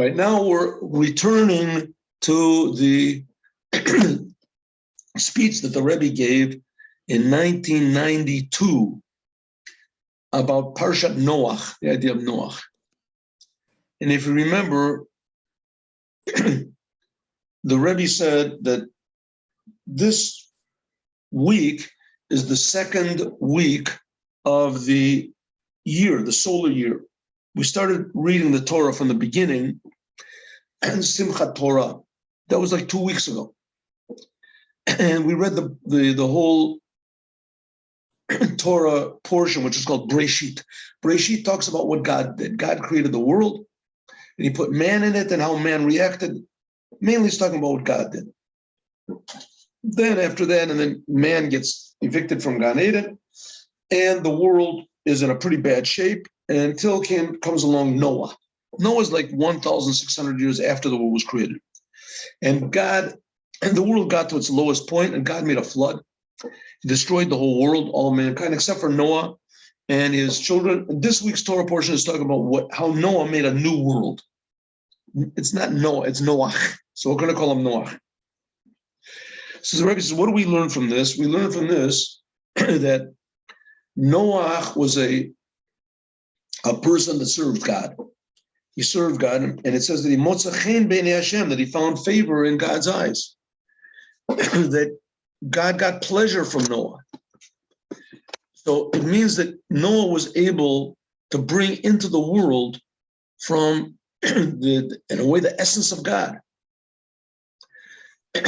Right now we're returning to the speech that the Rebbe gave in 1992 about Parshat Noach, the idea of Noach. And if you remember, the Rebbe said that this week is the second week of the year, the solar year. We started reading the Torah from the beginning, and Simchat Torah. That was like 2 weeks ago. And we read the whole Torah portion, which is called Breshit. Breshit talks about what God did. God created the world, and he put man in it and how man reacted. Mainly it's talking about what God did. Then after that, and then man gets evicted from Gan Eden, and the world is in a pretty bad shape until comes along Noah. Noah's like 1,600 years after the world was created. And the world got to its lowest point, and God made a flood. He destroyed the whole world, all mankind, except for Noah and his children. This week's Torah portion is talking about how Noah made a new world. It's not Noah, it's Noach. So we're going to call him Noach. So the Rebbe says, what do we learn from this? We learn from this that Noach was a person that served God. He served God, and it says that he motza chen b'nei Hashem, that he found favor in God's eyes. That God got pleasure from Noah. So it means that Noah was able to bring into the world from, in a way, the essence of God.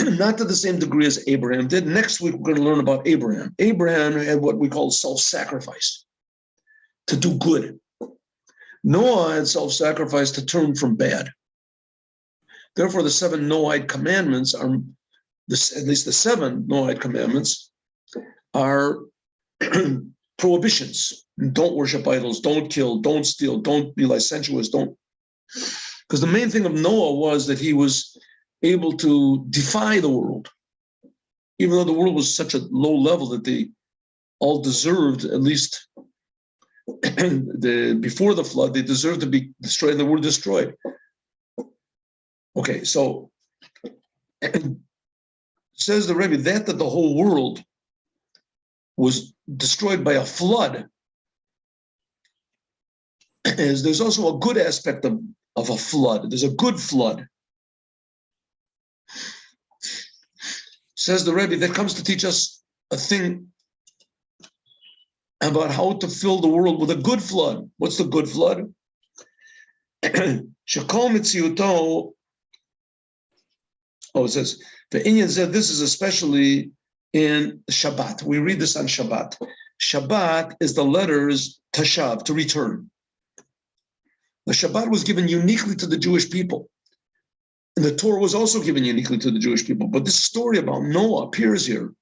Not to the same degree as Abraham did. Next week, we're going to learn about Abraham. Abraham had what we call self-sacrifice, to do good. Noah had self-sacrifice to turn from bad. Therefore, the 7 Noahide commandments are, at least the 7 Noahide commandments, are prohibitions. Don't worship idols, don't kill, don't steal, don't be licentious, don't. Because the main thing of Noah was that he was able to defy the world, even though the world was such a low level that they all deserved, at least before the flood, they deserved to be destroyed, and they were destroyed. Okay, so says the Rebbe that the whole world was destroyed by a flood, is there's also a good aspect of a flood. There's a good flood. Says the Rebbe that comes to teach us a thing about how to fill the world with a good flood. What's the good flood? Shekol mitziuto. Oh, it says the Inyan said this is especially in Shabbat. We read this on Shabbat. Shabbat is the letters tashav, to return. The Shabbat was given uniquely to the Jewish people. And the Torah was also given uniquely to the Jewish people. But this story about Noah appears here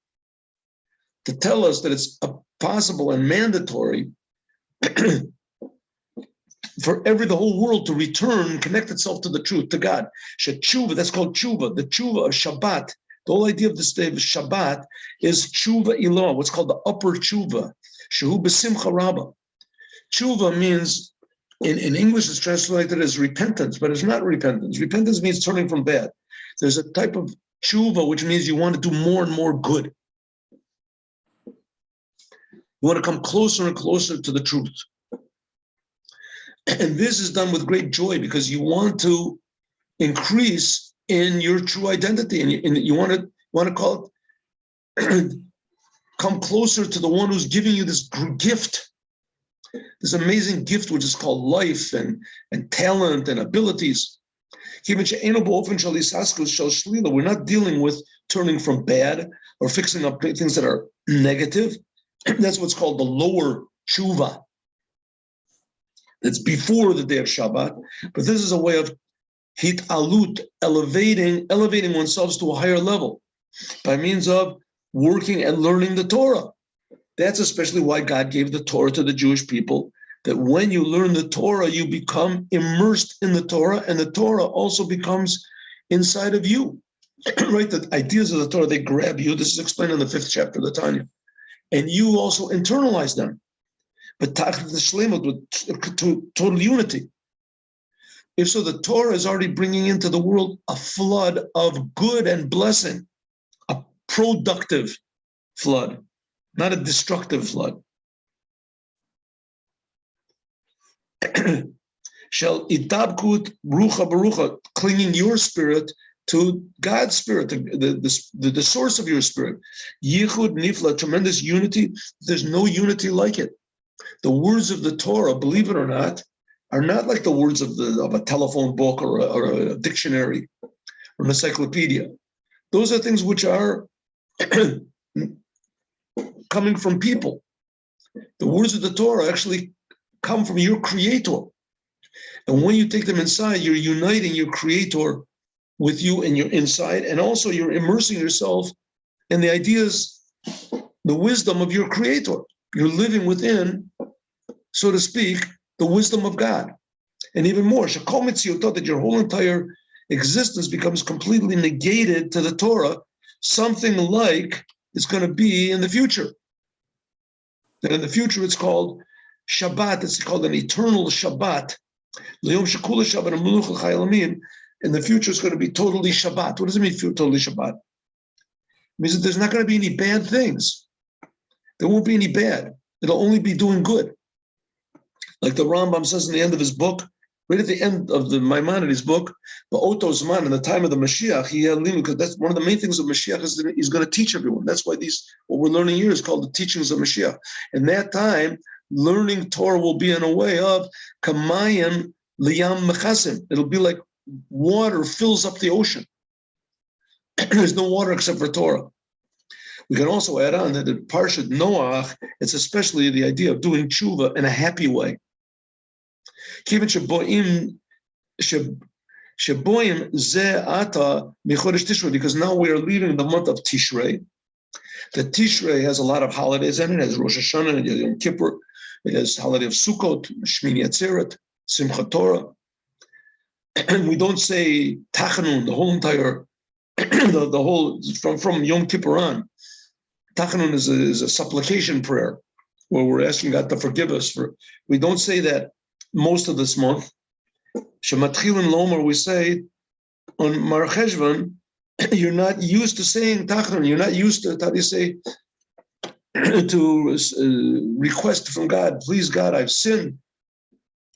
to tell us that it's possible and mandatory for the whole world to return, connect itself to the truth, to God. Tshuva, that's called tshuva. The tshuva of Shabbat, the whole idea of this day of Shabbat is tshuva ilah, what's called the upper tshuva. Shehu b'simcha rabbah. Tshuva means, in English it's translated as repentance, but it's not repentance. Repentance means turning from bad. There's a type of tshuva which means you want to do more and more good. You want to come closer and closer to the truth. And this is done with great joy because you want to increase in your true identity, and you want to call it come closer to the one who's giving you this gift, this amazing gift which is called life and talent and abilities. We're not dealing with turning from bad or fixing up things that are negative. That's what's called the lower tshuva. It's before the day of Shabbat, but this is a way of hitalut, elevating oneself to a higher level by means of working and learning the Torah. That's especially why God gave the Torah to the Jewish people, that when you learn the Torah, you become immersed in the Torah, and the Torah also becomes inside of you. Right? The ideas of the Torah, they grab you. This is explained in the 5th chapter of the Tanya. And you also internalize them. But to total unity. If so, the Torah is already bringing into the world a flood of good and blessing, a productive flood, not a destructive flood. Shall itabkut rucha barucha, clinging your spirit to God's spirit, the source of your spirit. Yichud nifla, tremendous unity. There's no unity like it. The words of the Torah, believe it or not, are not like the words of a telephone book or a dictionary or an encyclopedia. Those are things which are coming from people. The words of the Torah actually come from your Creator. And when you take them inside, you're uniting your Creator with you in your inside, and also you're immersing yourself in the ideas, the wisdom of your Creator. You're living within, so to speak, the wisdom of God. And even more, Shakol Mitziyotot, that your whole entire existence becomes completely negated to the Torah, something like it's going to be in the future. And in the future, it's called Shabbat. It's called an eternal Shabbat. In the future, it's going to be totally Shabbat. What does it mean, totally Shabbat? It means that there's not going to be any bad things. There won't be any bad. It'll only be doing good. Like the Rambam says in the end of his book, right at the end of the Maimonides book, Ba'oto Zman, in the time of the Moshiach, because that's one of the main things of Moshiach is that he's going to teach everyone. That's why what we're learning here is called the teachings of Moshiach. In that time, learning Torah will be in a way of Kamayim Liyam Mechasim. It'll be like water fills up the ocean. There's no water except for Torah. We can also add on that in Parshat Noach, it's especially the idea of doing tshuva in a happy way. Because now we are leaving the month of Tishrei. The Tishrei has a lot of holidays in it. It has Rosh Hashanah, it has Yom Kippur, it has holiday of Sukkot, Shmini Atzeret, Simchat Torah. And we don't say Tachanun, the whole entire, the whole, from Yom Kippur on. Tachanun is a supplication prayer where we're asking God to forgive us for. We don't say that most of this month. Shematchilin Lomer, we say on Mar Cheshvan, you're not used to saying Tachanun. You're not used to, how do you say, to request from God, please God, I've sinned.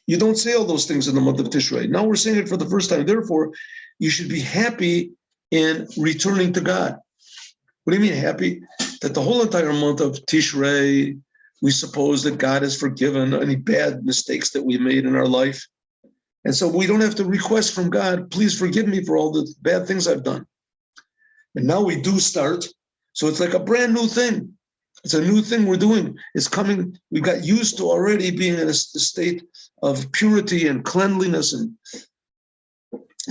You don't say all those things in the month of Tishrei. Now we're saying it for the first time. Therefore, you should be happy in returning to God. What do you mean happy? That the whole entire month of Tishrei, we suppose that God has forgiven any bad mistakes that we made in our life. And so we don't have to request from God, please forgive me for all the bad things I've done. And now we do start. So it's like a brand new thing. It's a new thing we're doing. It's coming. We got used to already being in a state of purity and cleanliness and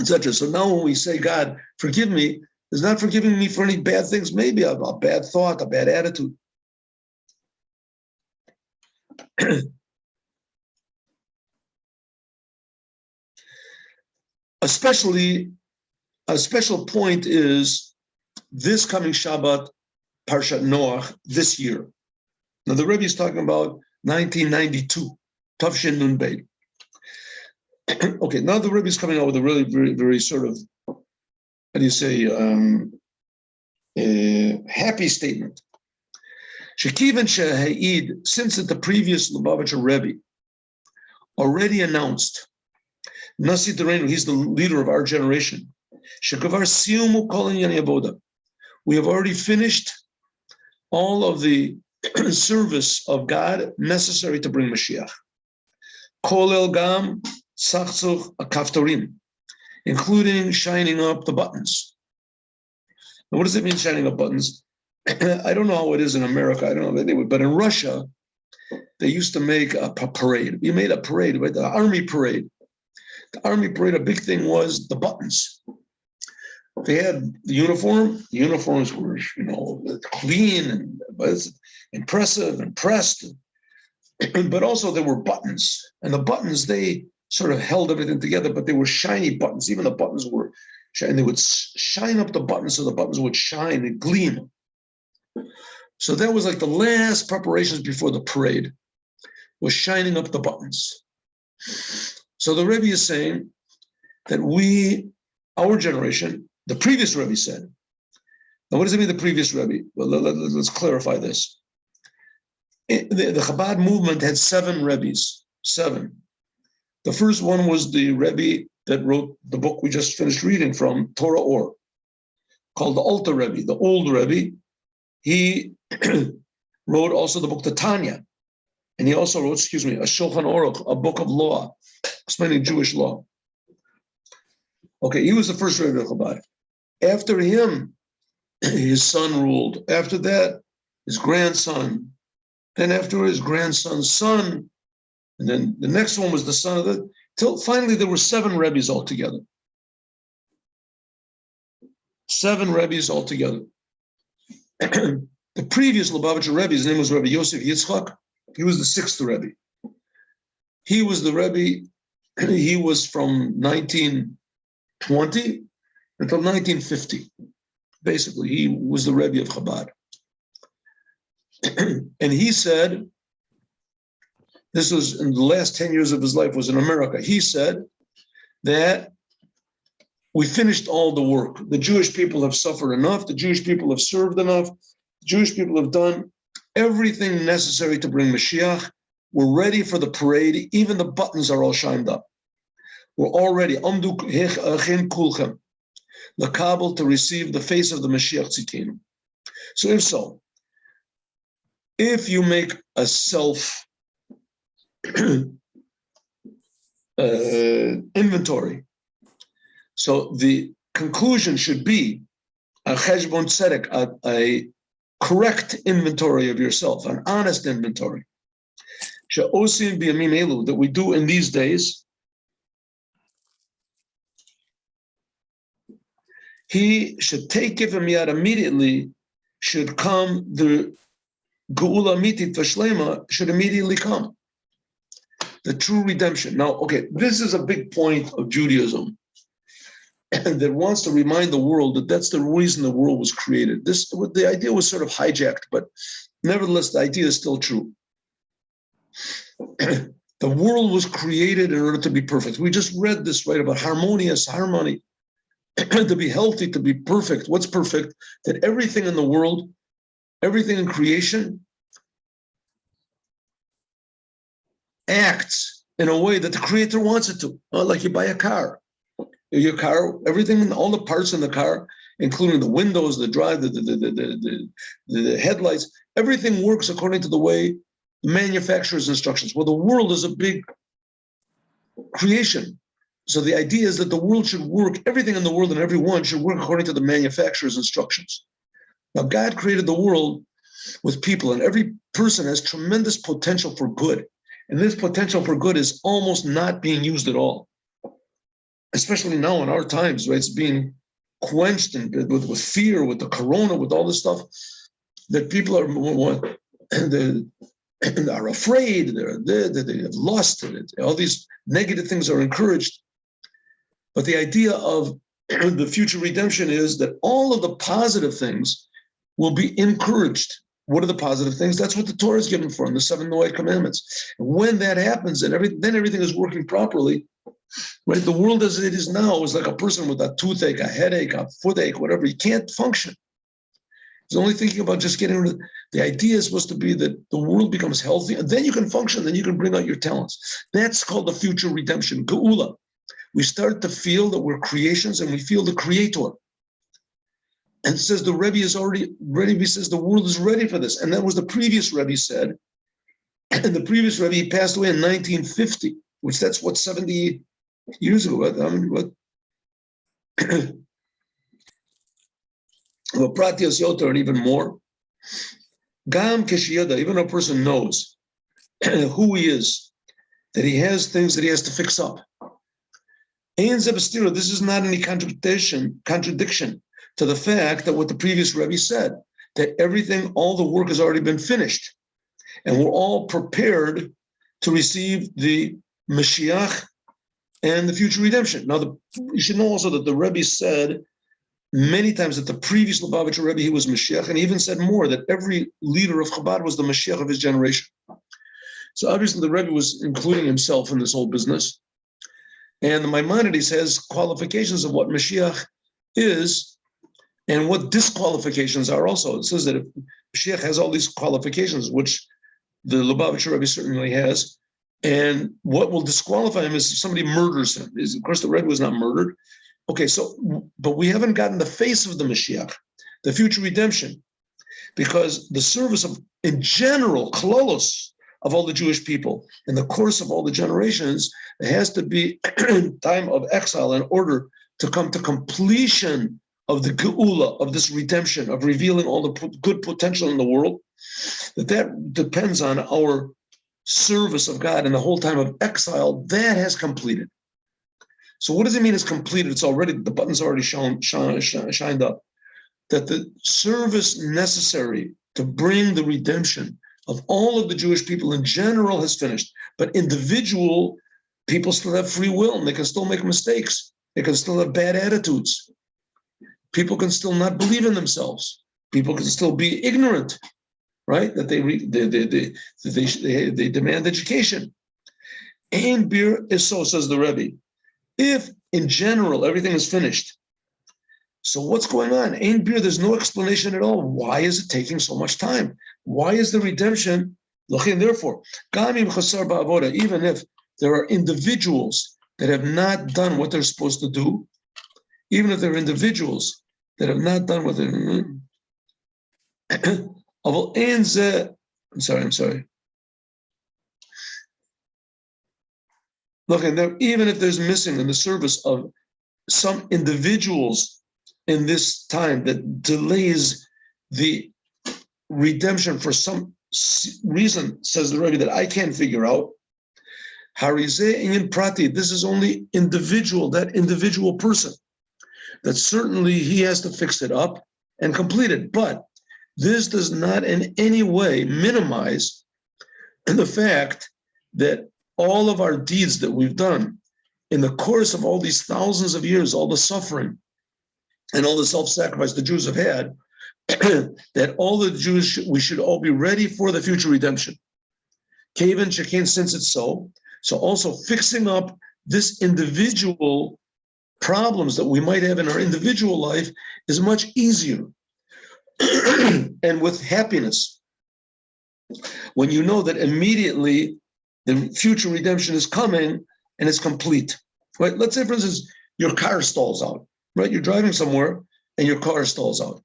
etc. So now when we say, God, forgive me, is not forgiving me for any bad things, maybe a bad thought, a bad attitude. Especially, a special point is this coming Shabbat, Parshat Noach, this year. Now the Rebbe is talking about 1992, Tavshin Nun Beit. Okay, now the Rebbe is coming out with a really, very, very sort of, how do you say, happy statement. Shekivan Sheha'id, since that the previous Lubavitcher Rebbe already announced, Nasi Derenu, he's the leader of our generation, Shekavar Siumu Kol Inyan Avoda. We have already finished all of the service of God necessary to bring Moshiach. Kol El Gam Sachzuch Kaftorim, including shining up the buttons. Now, what does it mean, shining up buttons? I don't know how it is in America. I don't know anyway, but in Russia, they used to make a parade. We made a parade, right? The army parade. The army parade, a big thing was the buttons. They had the uniform. The uniforms were, clean and impressive and pressed. But also there were buttons. And the buttons, they sort of held everything together, but they were shiny buttons. Even the buttons were shiny. They would shine up the buttons so the buttons would shine and gleam. So that was like the last preparations before the parade, was shining up the buttons. So the Rebbe is saying, that we, our generation, the previous Rebbe said. Now, what does it mean, the previous Rebbe? Well, let's clarify this. The Chabad movement had 7 Rebbes, 7. The first one was the Rebbe that wrote the book we just finished reading from, Torah Or, called the Alter Rebbe, the old Rebbe. He wrote also the book, the Tanya, and he also wrote, a Shulchan Aruch, a book of law, explaining Jewish law. Okay, he was the first Rebbe of Chabad. After him, his son ruled. After that, his grandson. Then after his grandson's son, and then the next one was the son of the, till finally there were 7 Rebbes altogether. 7 Rebbes altogether. The previous Lubavitcher Rebbe, his name was Rebbe Yosef Yitzchak. He was the 6th Rebbe. He was the Rebbe, he was from 1920 until 1950. Basically, he was the Rebbe of Chabad. And he said, this was in the last 10 years of his life, was in America. He said that we finished all the work. The Jewish people have suffered enough. The Jewish people have served enough. The Jewish people have done everything necessary to bring Moshiach. We're ready for the parade. Even the buttons are all shined up. We're all ready. Amdu achin kulchem. The Kabul to receive the face of the Mashiach Tzidkenu. So if you make a self inventory, so the conclusion should be a cheshbon tzedek, a correct inventory of yourself, an honest inventory. She'osim b'yamim elu, that we do in these days. He should take it from yad immediately, should come, the Geula mitit v'shlema should immediately come. The true redemption. Now, okay, this is a big point of Judaism that wants to remind the world that that's the reason the world was created. The idea was sort of hijacked, but nevertheless, the idea is still true. The world was created in order to be perfect. We just read this, right, about harmony, to be healthy, to be perfect. What's perfect? That everything in the world, everything in creation acts in a way that the Creator wants it to. Like you buy a car. Your car, everything, all the parts in the car, including the windows, the drive, the headlights, everything works according to the way the manufacturer's instructions. Well, the world is a big creation. So the idea is that the world should work, everything in the world and everyone should work according to the manufacturer's instructions. Now, God created the world with people, and every person has tremendous potential for good. And this potential for good is almost not being used at all. Especially now in our times, right? It's being quenched with fear, with the corona, with all this stuff, that people are afraid, they have lost it. All these negative things are encouraged. But the idea of the future redemption is that all of the positive things will be encouraged. What are the positive things? That's what the Torah is given for in the 7 Noahide commandments. And when that happens, and then everything is working properly, right? The world as it is now is like a person with a toothache, a headache, a footache, whatever. He can't function. He's only thinking about just getting rid of it. The idea is supposed to be that the world becomes healthy, and then you can function, then you can bring out your talents. That's called the future redemption, Geula. We start to feel that we're creations and we feel the Creator. And it says the Rebbe is already ready. He says the world is ready for this. And that was the previous Rebbe said. And the previous Rebbe, he passed away in 1950, which that's what, 70 years ago. What? Well, Pratios Yoter and even more. Gam Keshiyada, even a person knows who he is, that he has things that he has to fix up. This is not any contradiction to the fact that what the previous Rebbe said, that everything, all the work has already been finished. And we're all prepared to receive the Moshiach and the future redemption. Now, you should know also that the Rebbe said many times that the previous Lubavitcher Rebbe, he was Moshiach, and he even said more, that every leader of Chabad was the Moshiach of his generation. So obviously the Rebbe was including himself in this whole business. And the Maimonides has qualifications of what Mashiach is and what disqualifications are also. It says that if Mashiach has all these qualifications, which the Lubavitcher Rebbe certainly has, and what will disqualify him is if somebody murders him. Of course, the Rebbe was not murdered. Okay, so, but we haven't gotten the face of the Mashiach, the future redemption, because the service of, in general, klolos, of all the Jewish people, in the course of all the generations, there has to be time of exile in order to come to completion of the Geula, of this redemption, of revealing all the good potential in the world, that depends on our service of God. And the whole time of exile, that has completed. So what does it mean it's completed? It's already, the button's already shined up. That the service necessary to bring the redemption of all of the Jewish people in general has finished. But individual people still have free will and they can still make mistakes. They can still have bad attitudes. People can still not believe in themselves. People can still be ignorant, right? That they demand education. Ein bir is so, says the Rebbe. If in general everything is finished, so what's going on? Ein bir, there's no explanation at all. Why is it taking so much time? Why is the redemption? Therefore, even if there are individuals that have not done what they're supposed to do, even if there are individuals that have not done what they're I'm sorry. Look, and there, even if there's missing in the service of some individuals in this time that delays the redemption for some reason, says the Rebbe, that I can't figure out. Harizeh inyan prati, this is only individual, that individual person, that certainly he has to fix it up and complete it. But this does not in any way minimize the fact that all of our deeds that we've done in the course of all these thousands of years, all the suffering and all the self-sacrifice the Jews have had, that all the Jews, we should all be ready for the future redemption. Kavan Shekin, since it's so also fixing up this individual problems that we might have in our individual life is much easier. And with happiness, when you know that immediately the future redemption is coming and it's complete, right? Let's say, for instance, your car stalls out, right? You're driving somewhere and your car stalls out.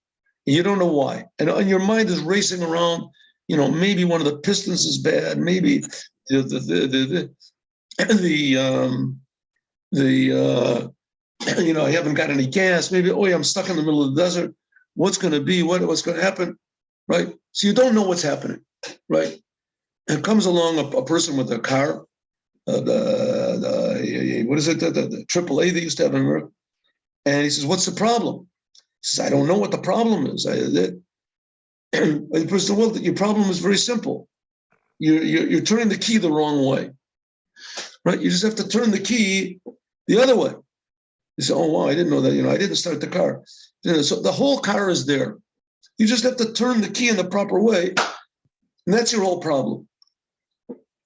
And you don't know why. And your mind is racing around, maybe one of the pistons is bad, maybe I haven't got any gas, maybe, I'm stuck in the middle of the desert. What's going to be, what's going to happen, right? So you don't know what's happening, right? And comes along a person with a car, what is it, the AAA they used to have in America, and he says, what's the problem? He says, I don't know what the problem is. The person said, well, your problem is very simple. You're turning the key the wrong way, right? You just have to turn the key the other way. You say, oh, wow, I didn't know that, I didn't start the car. So the whole car is there. You just have to turn the key in the proper way, and that's your whole problem.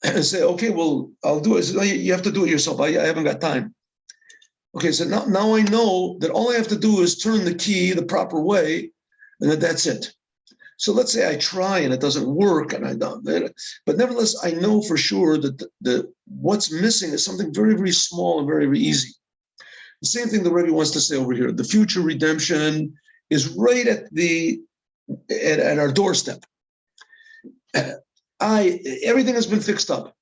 And say, okay, well, I'll do it. No, you have to do it yourself. I haven't got time. Okay, so now I know that all I have to do is turn the key the proper way, and that's it. So let's say I try and it doesn't work, and I don't. But nevertheless, I know for sure that what's missing is something very, very small and very, very easy. The same thing the Rebbe wants to say over here. The future redemption is right at our doorstep. Everything has been fixed up.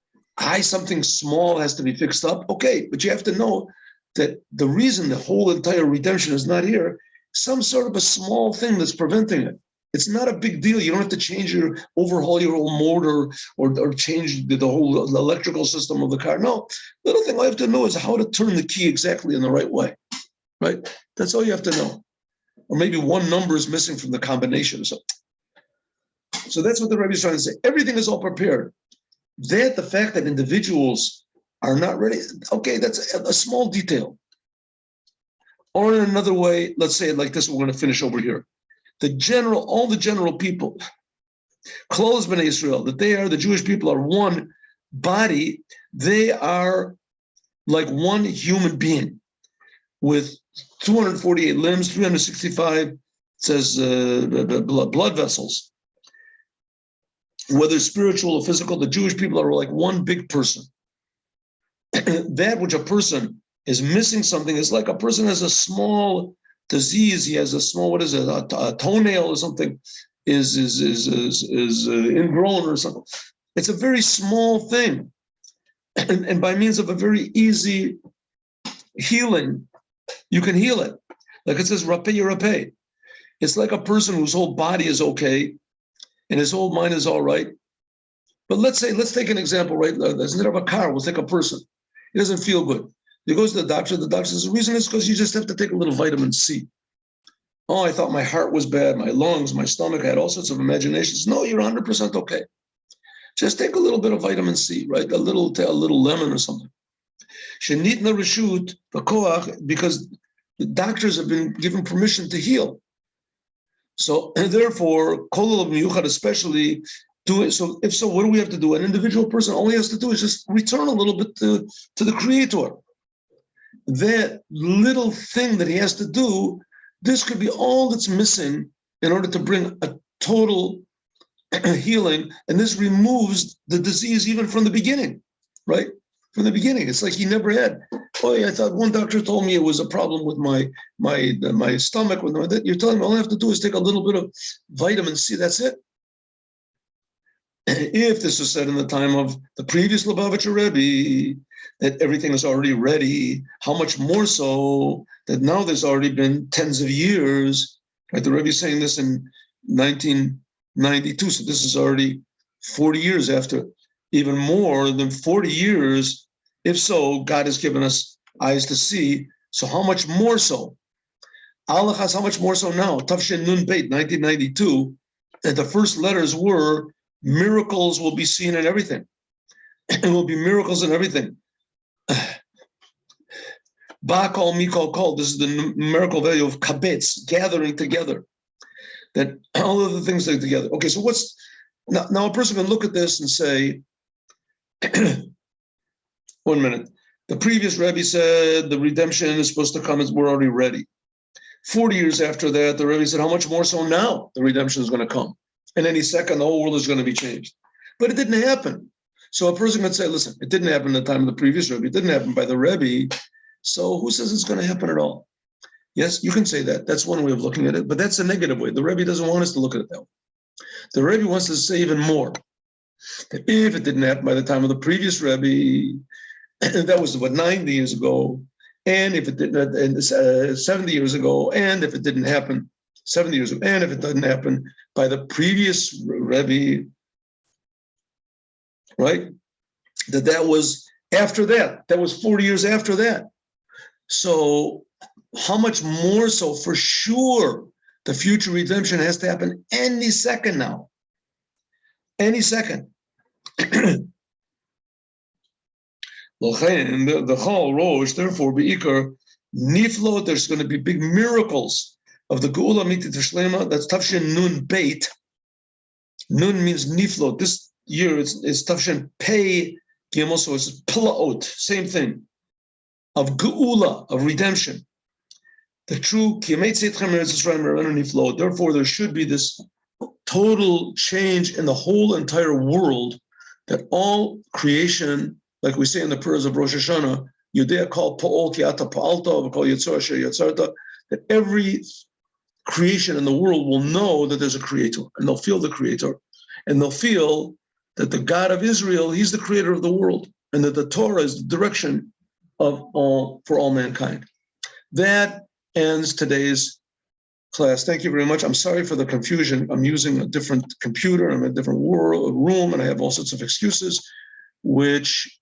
Something small has to be fixed up. Okay, but you have to know that the reason the whole entire redemption is not here, some sort of a small thing that's preventing it. It's not a big deal. You don't have to overhaul your whole motor or change the whole electrical system of the car. No, little thing I have to know is how to turn the key exactly in the right way, right? That's all you have to know. Or maybe one number is missing from the combination or something. So that's what the Rebbe is trying to say. Everything is all prepared. The fact that individuals are not ready, okay, that's a small detail. Or in another way, let's say it like this, we're going to finish over here. All the general people, Klal Bnei Israel, that the Jewish people are one body, they are like one human being with 248 limbs, 365, it says blood vessels. Whether spiritual or physical, the Jewish people are like one big person. That which a person is missing something is like a person has a small disease. He has a small, what is it, a toenail or something is ingrown or something. It's a very small thing. And by means of a very easy healing, you can heal it. Like it says, rapé rapé. It's like a person whose whole body is okay and his whole mind is all right. But let's take an example, right? Instead of a car, we'll take a person. He doesn't feel good. He goes to the doctor says, the reason is because you just have to take a little vitamin C. Oh, I thought my heart was bad, my lungs, my stomach, I had all sorts of imaginations. No, you're 100% okay. Just take a little bit of vitamin C, right? A little lemon or something. Shenitna reshut v'koach, because the doctors have been given permission to heal. So, and therefore, kolol miyuchad especially do it. So, if so, what do we have to do? An individual person only has to do is just return a little bit to the Creator. That little thing that he has to do, this could be all that's missing in order to bring a total healing, and this removes the disease even from the beginning, right? From the beginning, it's like he never had. Oh, yeah, I thought one doctor told me it was a problem with my stomach. With that, you're telling me all I have to do is take a little bit of vitamin C. That's it. If this was said in the time of the previous Lubavitcher Rebbe, that everything is already ready, how much more so that now there's already been tens of years, right? The Rebbe is saying this in 1992, so this is already 40 years after, even more than 40 years. If so, God has given us eyes to see, so how much more so? Allah has how much more so now? Tafshin Nun Beit, 1992, and the first letters were, miracles will be seen in everything. It will be miracles in everything. Bakal Mikal Kol, this is the numerical value of kabetz, gathering together. That all of the things are together. Okay, so what's, now a person can look at this and say, 1 minute, the previous Rebbe said the redemption is supposed to come as we're already ready. 40 years after that, the Rebbe said, how much more so now the redemption is going to come? And any second, the whole world is going to be changed. But it didn't happen. So a person could say, listen, it didn't happen at the time of the previous Rebbe. It didn't happen by the Rebbe. So who says it's going to happen at all? Yes, you can say that. That's one way of looking at it, but that's a negative way. The Rebbe doesn't want us to look at it that way. The Rebbe wants us to say even more. That if it didn't happen by the time of the previous Rebbe, that was what, 90 years ago, and if it didn't, 70 years ago, and if it didn't happen 70 years ago, and if it doesn't happen by the previous Rebbe, right? That was after that. That was 40 years after that. So how much more so? For sure, the future redemption has to happen any second now. Any second. The Chol Rosh, therefore, Be'ikar, Niflo, there's going to be big miracles of the Geula Mitit Shlema. That's Tafshin Nun Beit. Nun means Niflo. This year it's Tafshin Pei Gimel, so it's Plaot, same thing. Of Geula, of redemption. The true Niflo. Therefore, there should be this total change in the whole entire world, that all creation, like we say in the prayers of Rosh Hashanah, Yudea kol po'ol ki ata pa'alta v'kol yitzor asher yatzarta, that every creation in the world will know that there's a creator, and they'll feel the creator, and they'll feel that the God of Israel, he's the creator of the world, and that the Torah is the direction of all, for all mankind. That ends today's class. Thank you very much. I'm sorry for the confusion. I'm using a different computer. I'm in a different room, and I have all sorts of excuses, which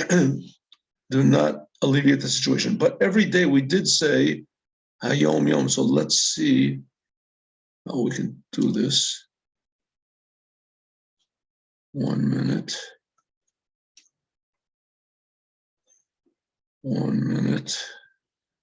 do not alleviate the situation. But every day we did say Hayom Yom. So let's see how we can do this. 1 minute. 1 minute.